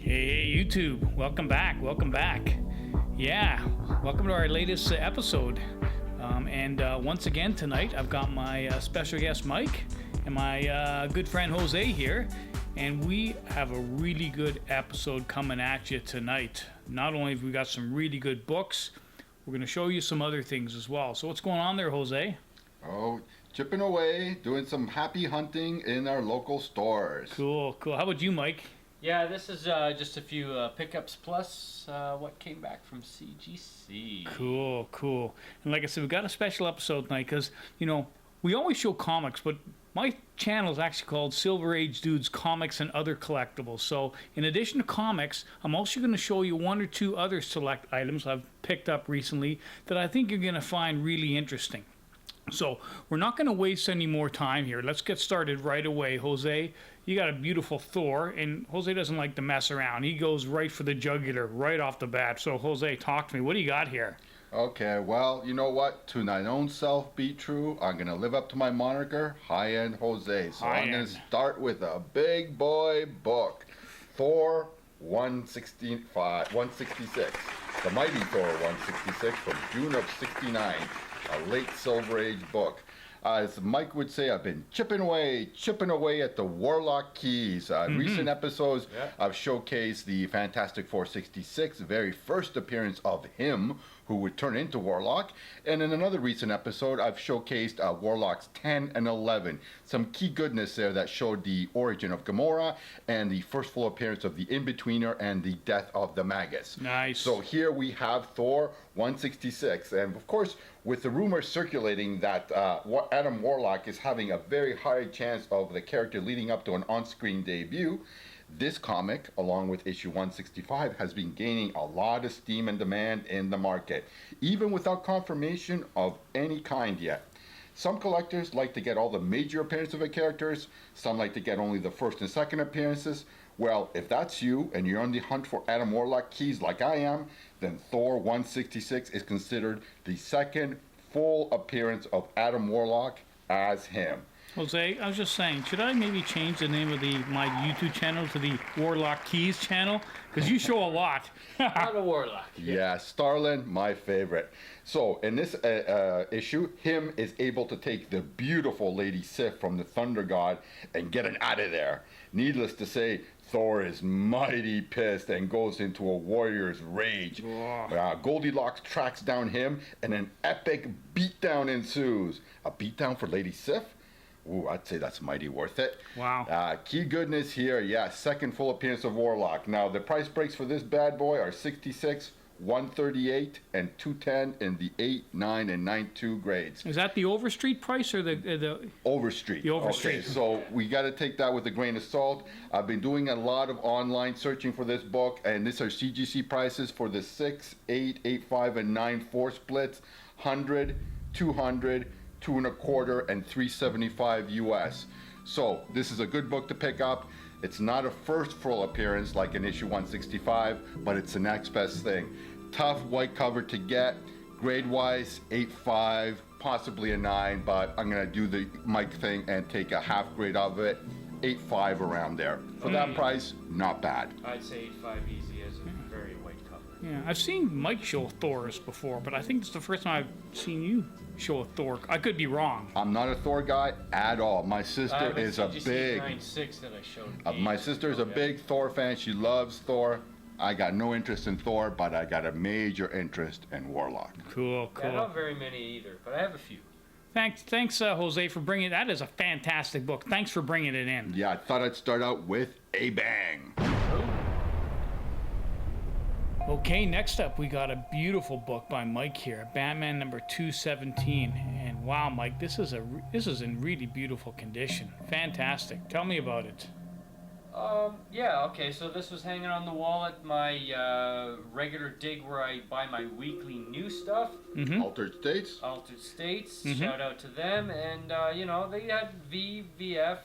Hey YouTube, welcome back. Yeah, welcome to our latest episode. Once again tonight, I've got my special guest Mike and my good friend Jose here, and we have a really good episode coming at you tonight. Not only have we got some really good books, we're going to show you some other things as well. So what's going on there, Jose? Oh, chipping away, doing some happy hunting in our local stores. Cool. How about you, Mike? Yeah, this is just a few pickups plus what came back from CGC. Cool. And like I said, we got a special episode tonight because, we always show comics, but my channel is actually called Silver Age Dudes Comics and Other Collectibles. So in addition to comics, I'm also going to show you one or two other select items I've picked up recently that I think you're going to find really interesting. So we're not going to waste any more time here. Let's get started right away. Jose, you got a beautiful Thor, and Jose doesn't like to mess around. He goes right for the jugular right off the bat. So Jose, talk to me. What do you got here? Okay, well, you know what? To thine own self be true. I'm going to live up to my moniker, High-End Jose. So I'm going to start with a big boy book, Thor 166. The Mighty Thor 166 from June of 69. A late Silver Age book. As Mike would say, I've been chipping away at the Warlock Keys. Recent episodes, I've showcased the Fantastic 466, very first appearance of him, who would turn into Warlock. And in another recent episode, I've showcased Warlocks 10 and 11. Some key goodness there that showed the origin of Gamora and the first full appearance of the In-Betweener and the death of the Magus. Nice. So here we have Thor 166. And of course, with the rumors circulating that Adam Warlock is having a very high chance of the character leading up to an on-screen debut, this comic, along with issue 165, has been gaining a lot of steam and demand in the market, even without confirmation of any kind yet. Some collectors like to get all the major appearances of the characters, some like to get only the first and second appearances. Well, if that's you and you're on the hunt for Adam Warlock keys like I am, then Thor 166 is considered the second full appearance of Adam Warlock as him. Jose, I was just saying, should I maybe change the name of my YouTube channel to the Warlock Keys channel? Because you show a lot. Not a Warlock. Yeah, Starlin, my favorite. So in this issue, him is able to take the beautiful Lady Sif from the Thunder God and get it out of there. Needless to say, Thor is mighty pissed and goes into a warrior's rage. Goldilocks tracks down him and an epic beatdown ensues. A beatdown for Lady Sif? Ooh, I'd say that's mighty worth it. Wow. Key goodness here, second full appearance of Warlock. Now, the price breaks for this bad boy are 66, 138, and 210 in the 8, 9, and 9.2 grades. Is that the Overstreet price or the Overstreet? The Overstreet. Okay, so we got to take that with a grain of salt. I've been doing a lot of online searching for this book, and these are CGC prices for the 6, 8, 8.5, and 9.4 splits, 100, 200, 2 1/4, and 375 US. So this is a good book to pick up. It's not a first full appearance like in issue 165, but it's the next best thing. Tough white cover to get, grade wise 8.5, possibly a 9, but I'm gonna do the Mike thing and take a half grade of it, 8.5 around there. For that price, not bad. I'd say 8.5 easy as a very white cover. Yeah, I've seen Mike show Thor's before, but I think it's the first time I've seen you show a Thor. I could be wrong. I'm not a Thor guy at all. My sister is a big. 9.6 that I showed. My sister is a big Thor fan. She loves Thor. I got no interest in Thor, but I got a major interest in Warlock. Cool. Yeah, not very many either, but I have a few. Thanks, Jose, for bringing it. That is a fantastic book. Thanks for bringing it in. Yeah, I thought I'd start out with a bang. Okay, next up we got a beautiful book by Mike here, Batman number 217, and Wow, Mike, this is in really beautiful condition. Fantastic. Tell me about it. Yeah, okay, so this was hanging on the wall at my regular dig where I buy my weekly new stuff. Altered States. Altered States, shout out to them. And, you know, they had VF,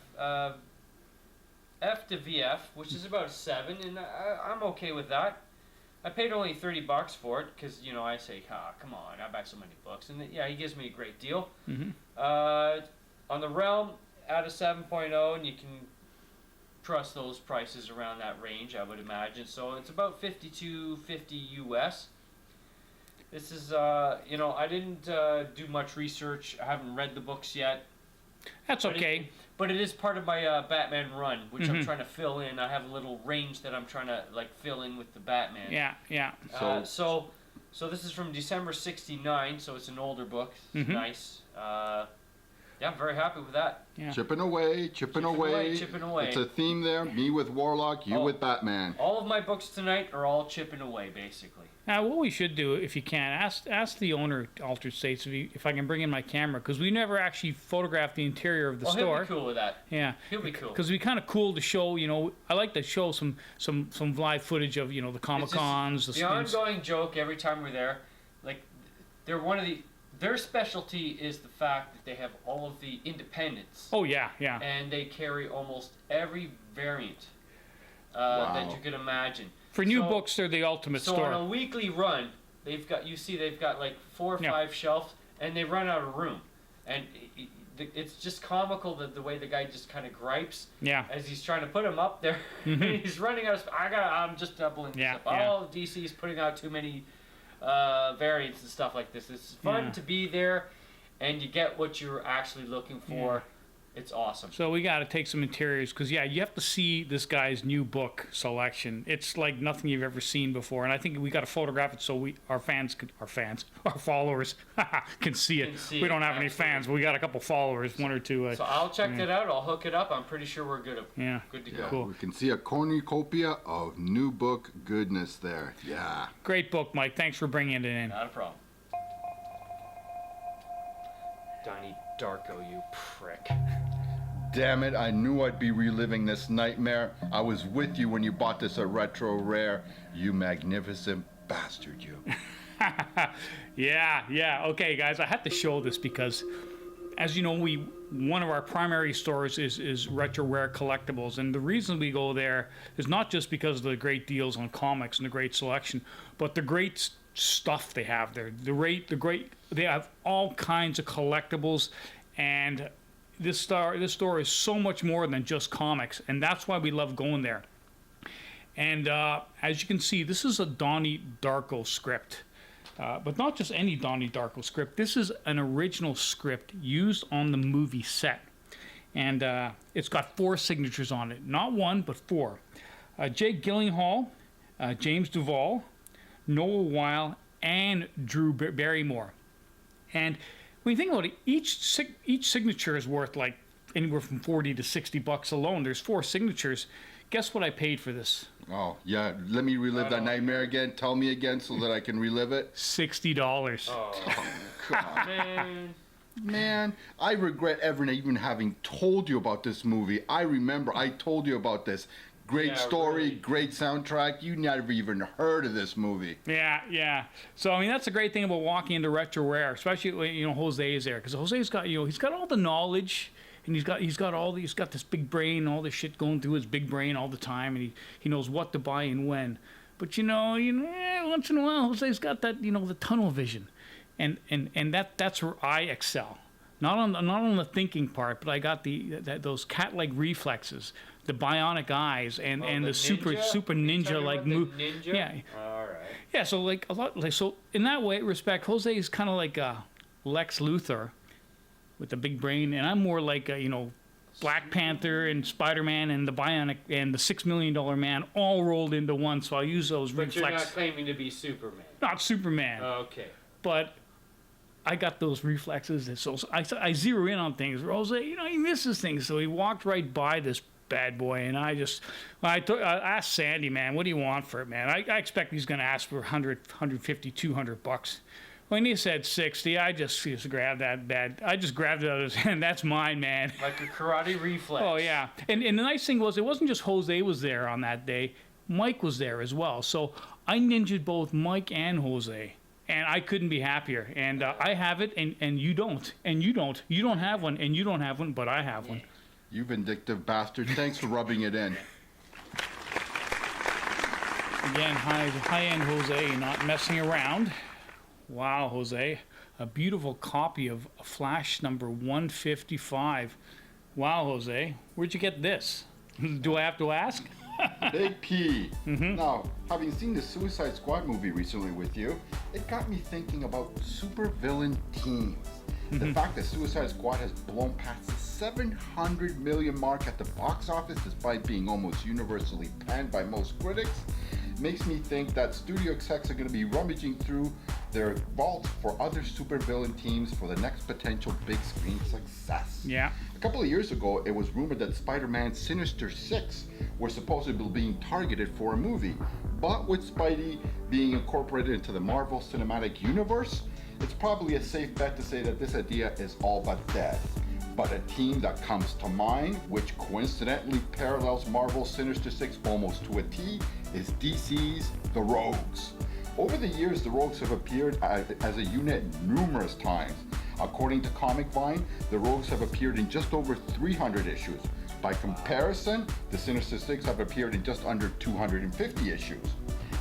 F to VF, which is about a 7, and I'm okay with that. I paid only $30 for it because, you know, I say, come on, I buy so many books. And yeah, he gives me a great deal. On the Realm, at a 7.0, and you can trust those prices around that range, I would imagine. So it's about $52.50 US. This is, you know, I didn't do much research. I haven't read the books yet. That's okay. But it is part of my Batman run, which I'm trying to fill in. I have a little range that I'm trying to like fill in with the Batman. Yeah, yeah. So this is from December '69, so it's an older book. It's nice. Yeah, I'm very happy with that. Yeah. Chipping away, chipping away. Chipping away. It's a theme there. Me with Warlock, you with Batman. All of my books tonight are all chipping away, basically. Now, what we should do, if you can, ask the owner of Altered States if I can bring in my camera, because we never actually photographed the interior of the store. He'll be cool with that. Yeah, He'll be cool. because it'd be kind of cool to show. You know, I like to show some live footage of, you know, the Comic Cons. The ongoing joke every time we're there, like they're one of the. Their specialty is the fact that they have all of the independents. Oh yeah, yeah. And they carry almost every variant that you could imagine. For new books, they're the ultimate so store. On a weekly run, they've got like 4 or 5 shelves, and they run out of room. And it's just comical the way the guy just kind of gripes as he's trying to put them up there. He's running out of I'm just doubling this up. Oh, DC's putting out too many variants and stuff like this. It's fun to be there, and you get what you're actually looking for. It's awesome. So we got to take some interiors, because you have to see this guy's new book selection. It's like nothing you've ever seen before, and I think we got to photograph it so our followers can see it. We don't have any fans, but we got a couple followers, 1 or 2. So I'll check that out. I'll hook it up. I'm pretty sure we're good. Good to go. Cool. We can see a cornucopia of new book goodness there. Yeah. Great book, Mike. Thanks for bringing it in. Not a problem. Donnie Darko, you prick. Damn it, I knew I'd be reliving this nightmare. I was with you when you bought this at Retro Rare. You magnificent bastard, you. Yeah. Okay, guys, I had to show this because, as you know, one of our primary stores is Retro Rare Collectibles, and the reason we go there is not just because of the great deals on comics and the great selection, but the great stuff they have there. They have all kinds of collectibles, and this store is so much more than just comics, and that's why we love going there. And as you can see, this is a Donnie Darko script. But not just any Donnie Darko script. This is an original script used on the movie set. And it's got 4 signatures on it. Not 1, but 4. Jake Gyllenhaal, James Duvall, Noah Weil, and Drew Barrymore. And when you think about it, each signature is worth like anywhere from $40 to $60 alone. There's 4 signatures. Guess what I paid for this? Oh, yeah. Let me relive that nightmare again. Tell me again so that I can relive it. $60. Oh, man. Man, I regret ever even having told you about this movie. I remember I told you about this. Great story, really. Great soundtrack. You never even heard of this movie. Yeah. So I mean, that's the great thing about walking into Retro Rare, especially when Jose is there, because Jose's got he's got all the knowledge, and he's got this big brain, all this shit going through his big brain all the time, and he knows what to buy and when. But once in a while, Jose's got that the tunnel vision, and that's where I excel. Not on the thinking part, but I got those cat-like reflexes, the bionic eyes, and the super ninja like move. Yeah. All right. Yeah. So like a lot. So in that respect, Jose is kind of like Lex Luthor with the big brain, and I'm more like Black Panther and Spider-Man and the Bionic and the $6 Million Man all rolled into one. So I use those reflexes. But you're not claiming to be Superman. Not Superman. Okay. But I got those reflexes, and so I zero in on things. Jose, he misses things, so he walked right by this bad boy, and I asked Sandy, man, what do you want for it, man? I expect he's going to ask for $100, $150, $200. When he said 60, I just grabbed that bad. I just grabbed it out of his hand. That's mine, man. Like a karate reflex. Oh yeah, and the nice thing was it wasn't just Jose was there on that day. Mike was there as well. So I ninja'd both Mike and Jose, and I couldn't be happier. And I have it, and you don't, and you don't. You don't have one, and you don't have one, but I have one. You vindictive bastard. Thanks for rubbing it in. Again, high-end Jose, not messing around. Wow, Jose, a beautiful copy of Flash number 155. Wow, Jose, where'd you get this? Do I have to ask? Big P. Now, having seen the Suicide Squad movie recently with you, it got me thinking about supervillain teams. The fact that Suicide Squad has blown past the 700 million mark at the box office, despite being almost universally panned by most critics, makes me think that studio execs are going to be rummaging through their vaults for other supervillain teams for the next potential big screen success. Yeah. A couple of years ago, it was rumored that Spider-Man Sinister Six were supposedly being targeted for a movie. But with Spidey being incorporated into the Marvel Cinematic Universe, it's probably a safe bet to say that this idea is all but dead. But a team that comes to mind, which coincidentally parallels Marvel's Sinister Six almost to a T, is DC's The Rogues. Over the years, the Rogues have appeared as a unit numerous times. According to Comic Vine, the Rogues have appeared in just over 300 issues. By comparison, the Sinister Six have appeared in just under 250 issues.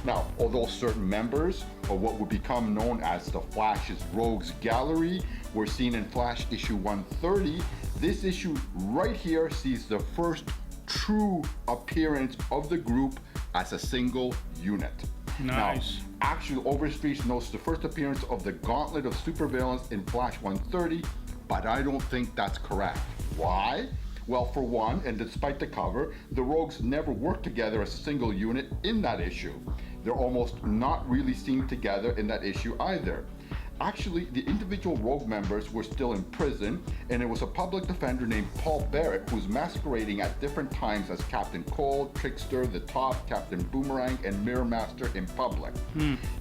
Now, although certain members of what would become known as the Flash's Rogues Gallery were seen in Flash issue 130, this issue right here sees the first true appearance of the group as a single unit. Nice. Now, actually, Overstreet notes the first appearance of the Gauntlet of Supervillains in Flash 130, but I don't think that's correct. Why? Well, for one, and despite the cover, the Rogues never worked together as a single unit in that issue. They're almost not really seen together in that issue either. Actually, the individual Rogue members were still in prison, and it was a public defender named Paul Barrett who's masquerading at different times as Captain Cold, Trickster, The Top, Captain Boomerang, and Mirror Master in public.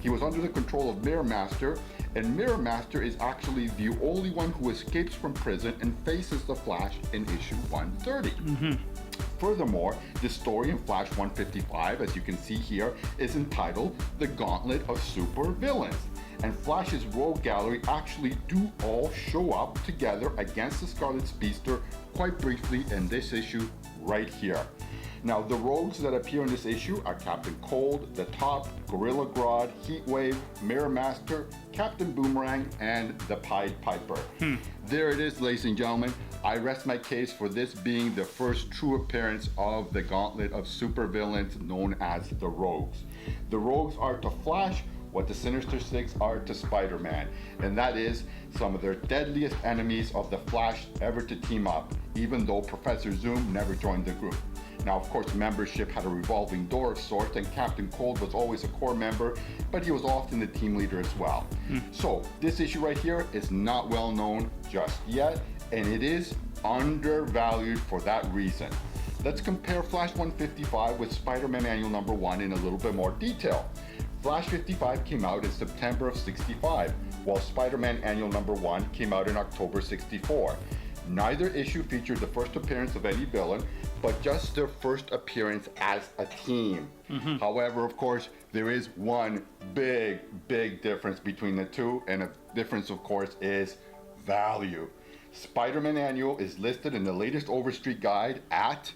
He was under the control of Mirror Master, and Mirror Master is actually the only one who escapes from prison and faces the Flash in issue 130. Furthermore, the story in Flash 155, as you can see here, is entitled The Gauntlet of Super Villains. And Flash's Rogue Gallery actually do all show up together against the Scarlet Speedster quite briefly in this issue right here. Now, the Rogues that appear in this issue are Captain Cold, The Top, Gorilla Grodd, Heatwave, Mirror Master, Captain Boomerang, and the Pied Piper. There it is, ladies and gentlemen. I rest my case for this being the first true appearance of the Gauntlet of Supervillains known as the Rogues. The Rogues are to Flash what the Sinister Six are to Spider-Man, and that is some of their deadliest enemies of the Flash ever to team up, even though Professor Zoom never joined the group. Now, of course, membership had a revolving door of sorts, and Captain Cold was always a core member, but he was often the team leader as well. So, this issue right here is not well known just yet, and it is undervalued for that reason. Let's compare Flash 155 with Spider-Man Annual Number 1 in a little bit more detail. Flash 55 came out in September of 65, while Spider-Man Annual Number 1 came out in October 64. Neither issue featured the first appearance of any villain, but just their first appearance as a team. However, of course, there is one big difference between the two, and the difference, of course, is value. Spider-Man Annual is listed in the latest Overstreet guide at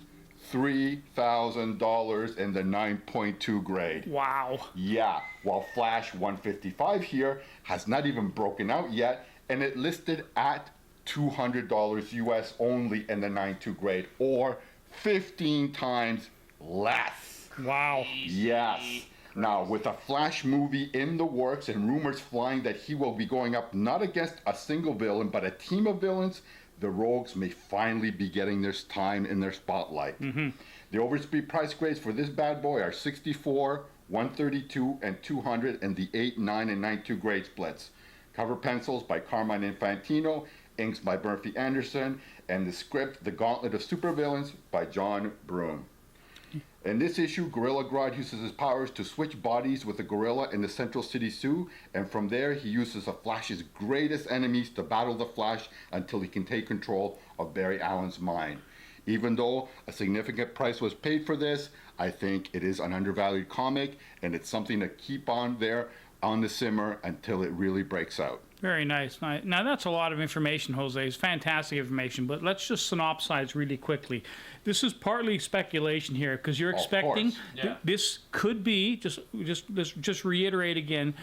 $3,000 in the 9.2 grade. Wow. Yeah, while Flash 155 here has not even broken out yet, and it listed at $200 US only in the 9.2 grade, or 15 times less. Wow. Yes. Now, with a Flash movie in the works and rumors flying that he will be going up not against a single villain, but a team of villains, the Rogues may finally be getting their time in their spotlight. The Overstreet price grades for this bad boy are 64, 132, and 200 in the 8, 9, and 9.2 grade splits. Cover pencils by Carmine Infantino, inks by Murphy Anderson, and the script, The Gauntlet of Supervillains, by John Broome. In this issue, Gorilla Grodd uses his powers to switch bodies with the gorilla in the Central City Zoo, and from there he uses the Flash's greatest enemies to battle the Flash until he can take control of Barry Allen's mind. Even though a significant price was paid for this, I think it is an undervalued comic, and it's something to keep on there on the simmer until it really breaks out. Very nice. Now, that's a lot of information, Jose. It's fantastic information, but let's just synopsize really quickly. This is partly speculation here because you're expecting course. Yeah. this could be, let's just reiterate again,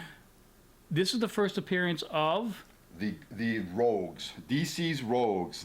this is the first appearance of The Rogues, DC's Rogues,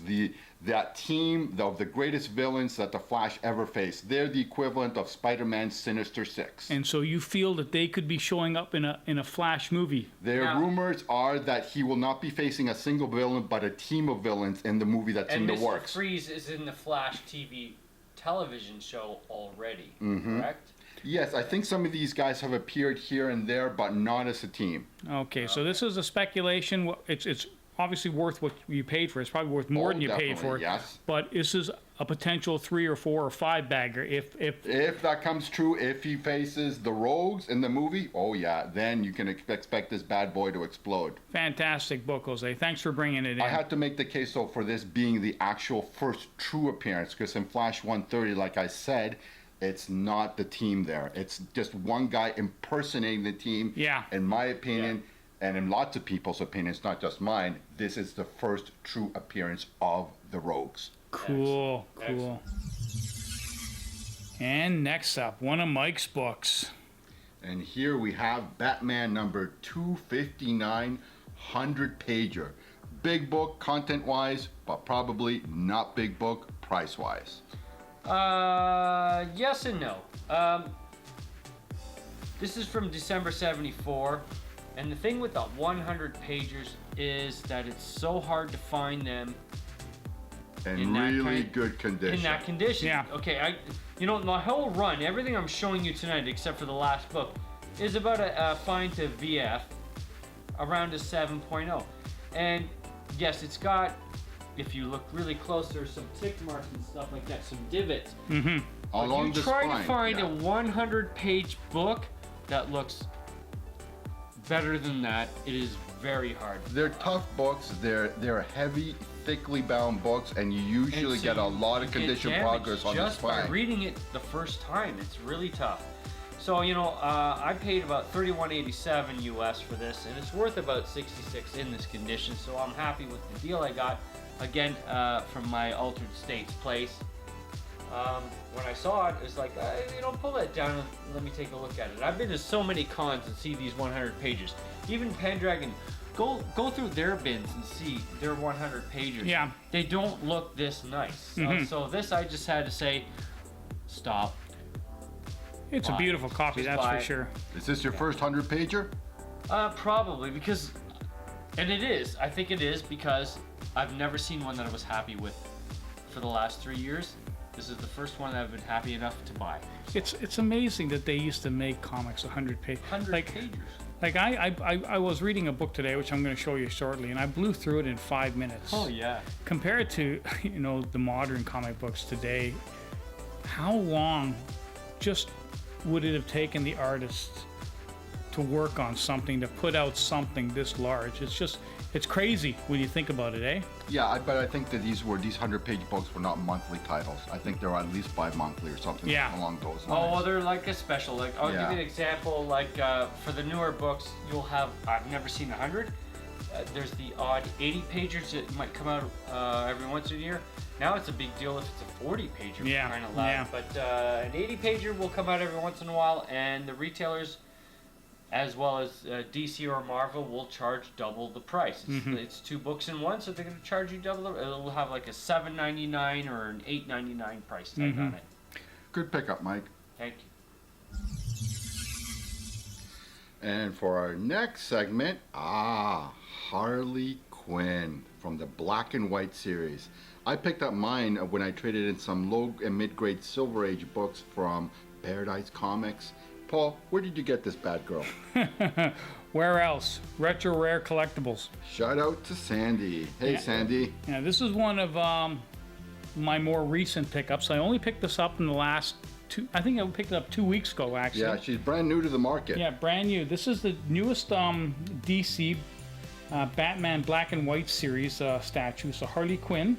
that team of the greatest villains that the Flash ever faced. They're the equivalent of Spider-Man's Sinister Six. and so you feel that they could be showing up in a Flash movie. Their Now- rumors are that he will not be facing a single villain, but a team of villains in the movie that's And in the Mr. works. Freeze is in the Flash TV television show already, correct? Yes, I think some of these guys have appeared here and there, but not as a team. Okay, so this is a speculation. It's obviously worth what you paid for. It's probably worth more Oh, than you paid definitely, for. yes. But this is a potential 3 or 4 or 5 bagger. If that comes true, if he faces the Rogues in the movie, oh yeah, then you can expect this bad boy to explode. Fantastic book, Jose. Thanks for bringing it in. I had to make the case though for this being the actual first true appearance, because in Flash 130, like I said, it's not the team there. It's just one guy impersonating the team. Yeah. In my opinion, and in lots of people's opinions, not just mine, this is the first true appearance of the Rogues. Cool, Excellent. cool. And next up, one of Mike's books. And here we have Batman number 259, 100-pager. Big book content-wise, but probably not big book price-wise. Yes and no. This is from December 74, and the thing with the 100 pagers is that it's so hard to find them In In that really kind- good condition. in that condition. Yeah. Okay, my whole run, everything I'm showing you tonight, except for the last book, is about a fine to VF, around a 7.0. And yes, it's got, if you look really close, there's some tick marks and stuff like that, some divots. Along If you the try spine. to find yeah. a 100-page book that looks better than that, it is very hard. They're tough books. They're heavy, thickly bound books, and you usually And so get a lot you of get condition damaged progress on the just by spine. reading it the first time. It's really tough. So I paid about $31.87 US for this, and it's worth about $66 in this condition. So I'm happy with the deal I got. Again, from my Altered States place. When I saw it, it's like, pull that down and let me take a look at it. I've been to so many cons and see these 100 pages. Even Pendragon, go through their bins and see their 100 pages. Yeah. They don't look this nice. Mm-hmm. So this, I just had to say, stop. It's a Buy it. beautiful copy, Just that's buy for it. sure. Is this your first 100-pager? Probably because, and it is. I think it is because I've never seen one that I was happy with for the last 3 years. This is the first one that I've been happy enough to buy. It's amazing that they used to make comics 100 pages. 100 Like, pages. like I was reading a book today, which I'm going to show you shortly, and I blew through it in 5 minutes. Oh yeah. Compared to the modern comic books today, how long just would it have taken the artist to work on something, to put out something this large? It's crazy when you think about it, eh? Yeah, but I think that these 100-page books were not monthly titles. I think they're at least bi-monthly or something Yeah. along those Oh, lines. well, they're like a special. Like, I'll give Yeah. you an example. Like, for the newer books, you'll have, I've never seen 100. There's the odd 80 pagers that might come out every once in a year. Now it's a big deal if it's a 40 pager. Yeah, Kind of loud. yeah. But an 80 pager will come out every once in a while, and the retailers, as well as DC or Marvel, will charge double the price. It's 2 books in one, so they're going to charge you double. It'll have like a $7.99 or an $8.99 price tag on it. Good pickup, Mike. Thank you. And for our next segment, Harley Quinn from the Black and White series. I picked up mine when I traded in some low and mid-grade Silver Age books from Paradise Comics. Paul, where did you get this bad girl? Where else? Retro Rare Collectibles. Shout out to Sandy. Hey, Yeah. Sandy. Yeah, this is one of my more recent pickups. I only picked this up in the last I think I picked it up 2 weeks ago, actually. Yeah, she's brand new to the market. Yeah, brand new. This is the newest DC Batman Black and White series statue. So Harley Quinn,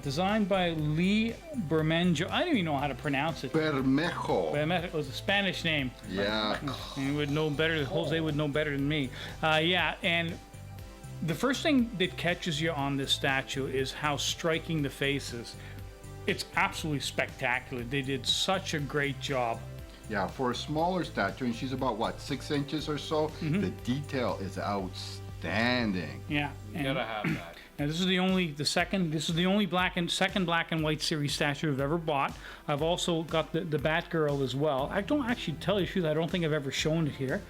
designed by Lee Bermejo. I don't even know how to pronounce it. Bermejo. It was a Spanish name. Yeah. You would know better. Jose would know better than me. Yeah, and the first thing that catches you on this statue is how striking the face is. It's absolutely spectacular. They did such a great job. Yeah, for a smaller statue, and she's about what, 6 inches or so. Mm-hmm. The detail is outstanding. Yeah, You gotta have that. and this is the only second black and white series statue I've ever bought. I've also got the Batgirl as well. I don't actually tell you the truth. I don't think I've ever shown it here.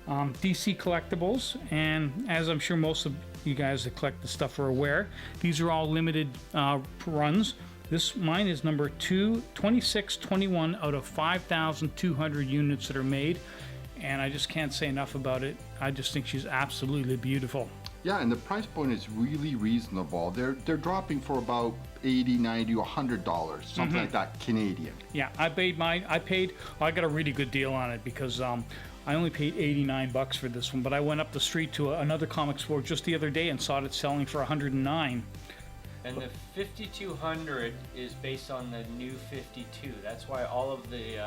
DC Collectibles, and as I'm sure most of you guys that collect the stuff are aware, these are all limited runs. Mine is number 2621 out of 5,200 units that are made, and I just can't say enough about it. I just think she's absolutely beautiful. Yeah, and the price point is really reasonable. They're dropping for about $80, $90, $100, something like that, Canadian. Yeah, I paid mine. I got a really good deal on it because I only paid $89 for this one, but I went up the street to another comic store just the other day and saw it selling for $109. And the 5200 is based on the new 52. That's why all of the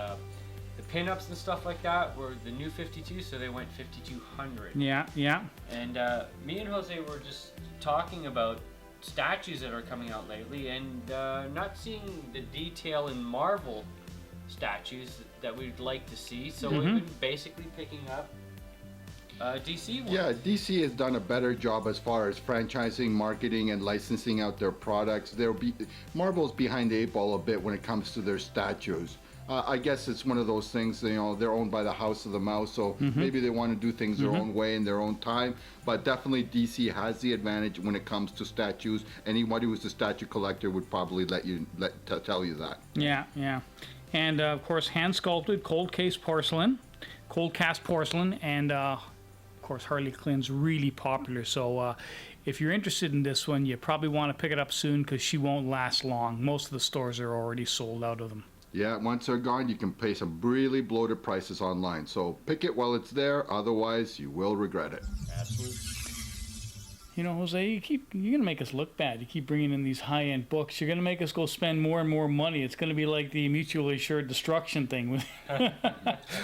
pinups and stuff like that were the new 52, so they went 5200. Yeah, yeah. And me and Jose were just talking about statues that are coming out lately, and not seeing the detail in Marvel statues that we'd like to see. So we've been basically picking up DC ones. Yeah, DC has done a better job as far as franchising, marketing, and licensing out their products. Marvel's behind the 8 ball a bit when it comes to their statues. I guess it's one of those things, they're owned by the House of the Mouse, so maybe they want to do things their own way in their own time. But definitely DC has the advantage when it comes to statues. Anybody who's a statue collector would probably tell you that. Yeah, yeah. And of course, hand sculpted cold cast porcelain, and of course, Harley Quinn's really popular. So if you're interested in this one, you probably want to pick it up soon because she won't last long. Most of the stores are already sold out of them. Yeah, once they're gone, you can pay some really bloated prices online. So pick it while it's there, otherwise you will regret it. Absolutely. You know, Jose, you're going to make us look bad. You keep bringing in these high-end books. You're going to make us go spend more and more money. It's going to be like the mutually assured destruction thing.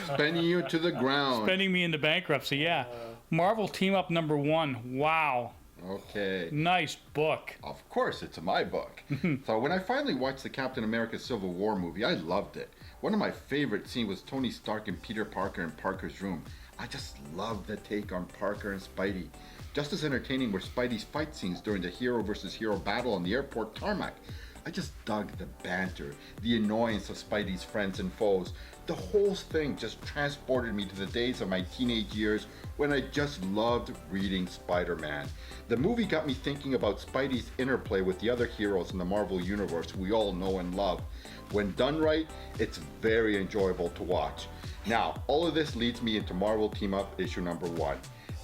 Spending you to the ground. Spending me into bankruptcy, yeah. Marvel Team Up #1. Wow. Okay. Nice book. Of course, it's my book. So when I finally watched the Captain America Civil War movie, I loved it. One of my favorite scenes was Tony Stark and Peter Parker in Parker's room. I just loved the take on Parker and Spidey. Just as entertaining were Spidey's fight scenes during the hero versus hero battle on the airport tarmac. I just dug the banter, the annoyance of Spidey's friends and foes. The whole thing just transported me to the days of my teenage years when I just loved reading Spider-Man. The movie got me thinking about Spidey's interplay with the other heroes in the Marvel Universe we all know and love. When done right, it's very enjoyable to watch. Now, all of this leads me into Marvel Team Up issue #1.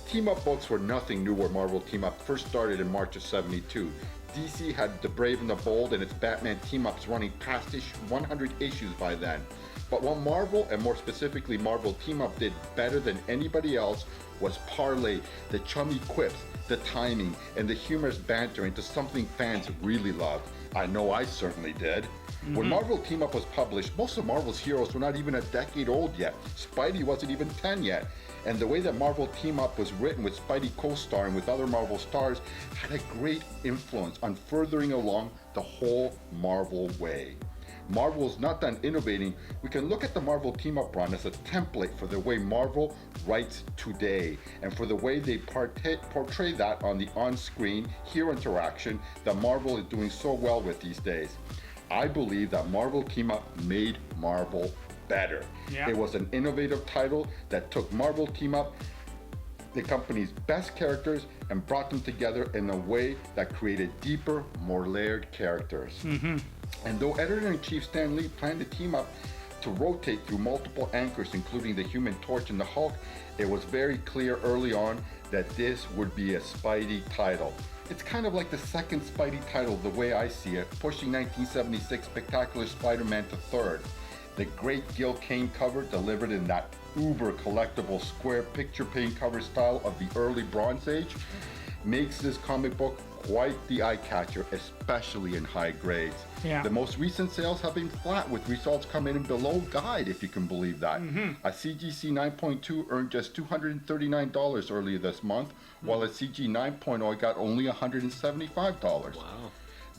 Team Up books were nothing new when Marvel Team Up first started in March of '72. DC had The Brave and the Bold and its Batman team-ups running past 100 issues by then. But what Marvel, and more specifically Marvel Team Up, did better than anybody else was parlay the chummy quips, the timing, and the humorous banter into something fans really loved. I know I certainly did. When Marvel Team Up was published, most of Marvel's heroes were not even a decade old yet. Spidey wasn't even 10 yet. And the way that Marvel Team Up was written with Spidey co-starring with other Marvel stars had a great influence on furthering along the whole Marvel way. Marvel is not done innovating. We can look at the Marvel Team Up run as a template for the way Marvel writes today and for the way they portray that on the on-screen hero interaction that Marvel is doing so well with these days. I believe that Marvel Team Up made Marvel better. Yeah. It was an innovative title that took Marvel Team Up, the company's best characters, and brought them together in a way that created deeper, more layered characters. And though Editor-in-Chief Stan Lee planned the Team Up to rotate through multiple anchors, including the Human Torch and the Hulk, it was very clear early on that this would be a Spidey title. It's kind of like the second Spidey title the way I see it, pushing 1976 Spectacular Spider-Man to third. The great Gil Kane cover delivered in that uber collectible square picture paint cover style of the early Bronze Age makes this comic book quite the eye catcher, especially in high grades. Yeah. The most recent sales have been flat, with results coming in below guide, if you can believe that. A CGC 9.2 earned just $239 earlier this month, while a CG 9.0 got only $175. Wow.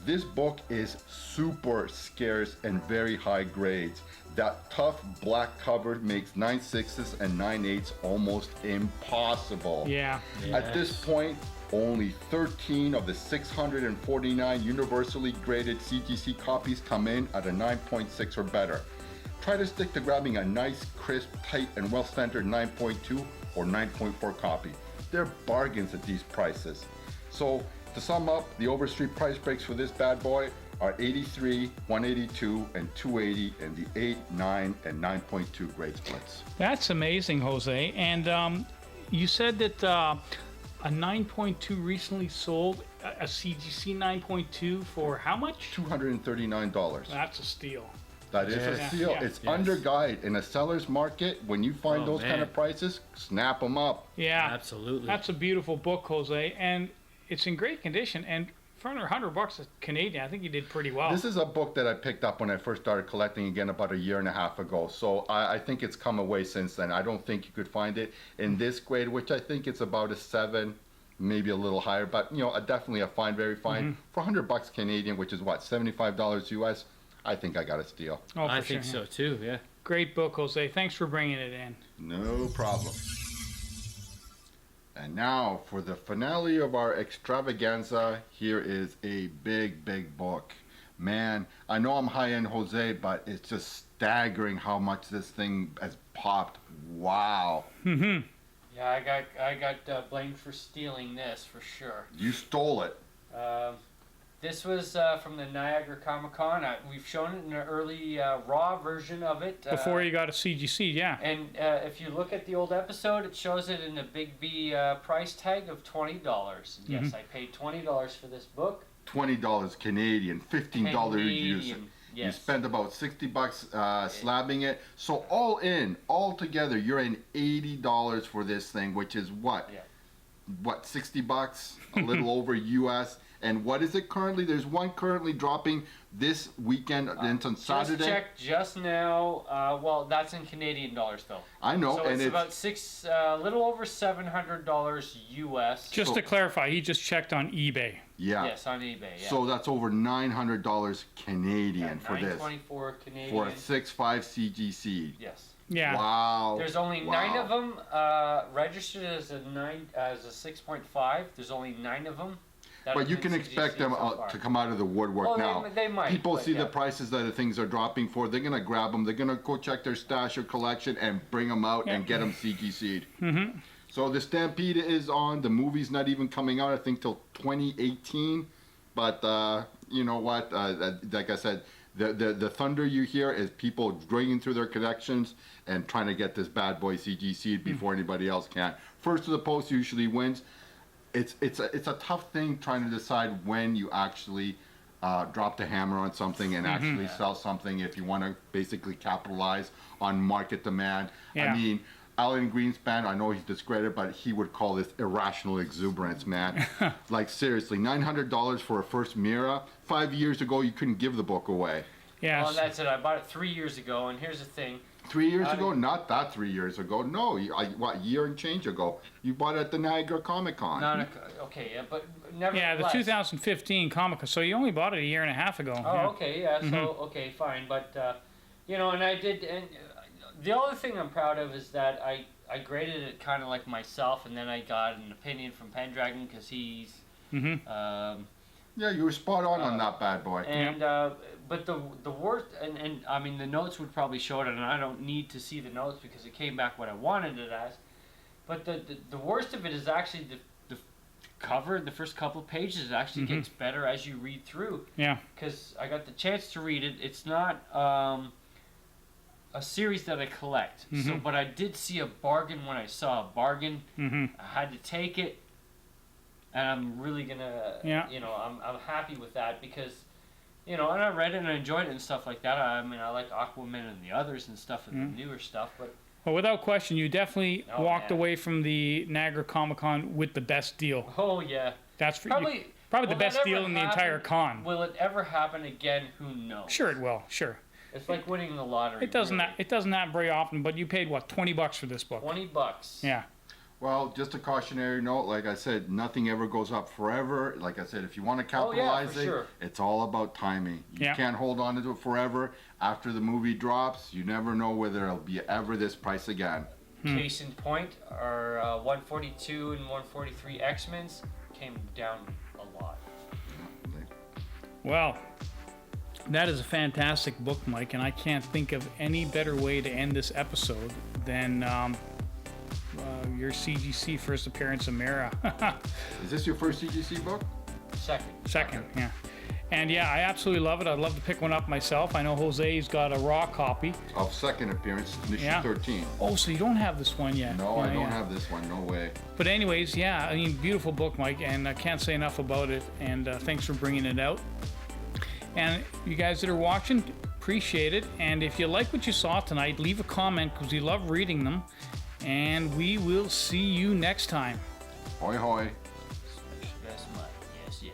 This book is super scarce and very high grades. That tough black cover makes 9/6 and 9/8 almost impossible. Yeah. At this point, only 13 of the 649 universally graded CGC copies come in at a 9.6 or better. Try to stick to grabbing a nice, crisp, tight, and well-centered 9.2 or 9.4 copy. They're bargains at these prices. So, to sum up, the Overstreet price breaks for this bad boy are 83, 182, and 280 in the 8, 9, and 9.2 grade splits. That's amazing, Jose. And you said that a 9.2 recently sold, a CGC 9.2 for how much? $239. That's a steal. That is Yeah. a steal. Yeah. It's Yes. under guide. In a seller's market, when you find Oh, those kind man. of prices, snap them up. Yeah. Absolutely. That's a beautiful book, Jose. And it's in great condition. And for under $100 Canadian, I think you did pretty well. This is a book that I picked up when I first started collecting again about a year and a half ago. So I think it's come away since then. I don't think you could find it in this grade, which I think it's about a 7, maybe a little higher, but definitely a fine, very fine. For $100 Canadian, which is what, $75 US, I think I got a steal. Oh, I for think sure. so too. Yeah. Great book, Jose. Thanks for bringing it in. No problem. And now for the finale of our extravaganza, here is a big, big book. Man, I know I'm high-end Jose, but it's just staggering how much this thing has popped. Wow. Yeah, I got blamed for stealing this for sure. You stole it. This was from the Niagara Comic Con. We've shown it in an early raw version of it. Before you got a CGC, yeah. And if you look at the old episode, it shows it in a Big B price tag of $20. Yes, I paid $20 for this book. $20 Canadian, $15 US. Canadian, You yes. spend about $60 slabbing it. So all in, all together, you're in $80 for this thing, which is what? Yeah. What, $60? A little over US. And what is it currently? There's one currently dropping this weekend and on Saturday. Just checked just now. Well, that's in Canadian dollars though. I know, So and it's about a little over $700 US. Just to clarify, he just checked on eBay. yeah. Yes, on eBay. Yeah. So that's over $900 Canadian for this. $924 Canadian. For a 6.5 CGC. Yes. Yeah. Wow. There's only Wow. 9 of them registered as a 6.5. There's only 9 of them. that But have you been can expect CGC'd them so far. to come out of the woodwork Well, now. they might, People but see yeah. the prices that the things are dropping for. They're gonna grab them. They're gonna go check their stash or collection and bring them out and get them CGC'd. So the Stampede is on. The movie's not even coming out, I think, till 2018. But you know what? Like I said, the thunder you hear is people dragging through their collections and trying to get this bad boy CGC'd before anybody else can. First to the post usually wins. It's a tough thing trying to decide when you actually drop the hammer on something and actually sell something if you want to basically capitalize on market demand. Yeah. I mean, Alan Greenspan, I know he's discredited, but he would call this irrational exuberance, man. Like, seriously, $900 for a first Mira? 5 years ago, you couldn't give the book away. Yeah. Well, that's it. I bought it 3 years ago, and here's the thing. 3 years How ago? did- Not that 3 years ago. No, what, year and change ago? You bought it at the Niagara Comic Con. Okay, yeah, but nevertheless. Yeah, the 2015 Comic-Con. So you only bought it a year and a half ago. Oh, yeah. okay, yeah. So okay, fine, but and I did. And the other thing I'm proud of is that I graded it kind of like myself, and then I got an opinion from Pendragon because he's. Yeah, you were spot on that bad boy. And but the worst, and I mean the notes would probably show it, and I don't need to see the notes because it came back what I wanted it as. But the worst of it is actually the cover. The first couple of pages actually gets better as you read through. Yeah. Because I got the chance to read it. It's not a series that I collect. So, but I did see a bargain when I saw a bargain. I had to take it, and I'm really gonna. Yeah. I'm happy with that because you know, and I read it and I enjoyed it and stuff like that. I mean, I like Aquaman and the others and stuff and the newer stuff, but Well, without question, you definitely Oh, walked man. away from the Niagara Comic Con with the best deal. oh yeah, That's for you. probably Probably the will that best ever deal in the entire happen? con. Will it ever happen again? Who knows? Sure, it will. Sure, It's like winning the lottery. it doesn't. really. It doesn't happen very often. But you paid what, $20 for this book? $20. Yeah. Well, just a cautionary note, like I said, nothing ever goes up forever. Like I said, if you want to Oh, yeah, capitalize for it, sure. it's all about timing. You Yeah. can't hold on to it forever. After the movie drops, you never know whether it'll be ever this price again. Case in point, our 142 and 143 X-Men's came down a lot. Well, that is a fantastic book, Mike, and I can't think of any better way to end this episode than your CGC first appearance of Mara. Is this your first CGC book? Second. Yeah. And yeah, I absolutely love it. I'd love to pick one up myself. I know Jose's got a raw copy. Of second appearance, issue Yeah. 13. Oh, so you don't have this one yet? No, Yeah, I don't yeah. have this one. No way. But anyways, yeah, I mean, beautiful book, Mike, and I can't say enough about it. And thanks for bringing it out. And you guys that are watching, appreciate it. And if you like what you saw tonight, leave a comment because we love reading them. And we will see you next time. Hoy hoy. Yes, Mike. Yes, yeah.